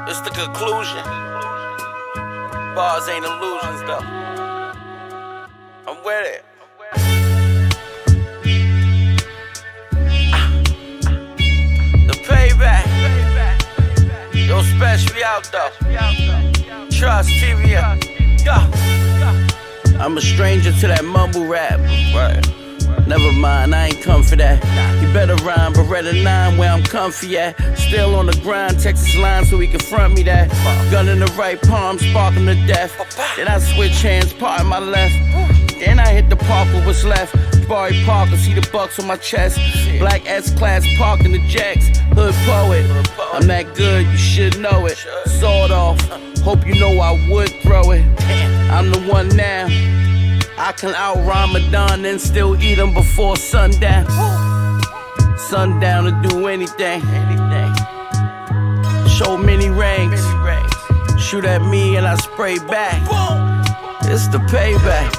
It's the conclusion. Bars ain't illusions though. I'm with it. The payback. Yo, special, we out though. Trust TV. I'm a stranger to that mumble rap. Right. Never mind, I ain't come for that. You better rhyme, Beretta 9 where I'm comfy at. Still on the grind, Texas line so he can front me that. Gun in the right palm, sparking to death. Then I switch hands, part my left. Then I hit the park with what's left. Barry Parker, see the bucks on my chest. Black S-Class parking the jacks. Hood poet, I'm that good, you should know it. Sawed off, hope you know I would throw it. I'm the one now. I can out Ramadan and still eat them before sundown. Sundown to do anything. Show many rings. Shoot at me and I spray back. It's the payback.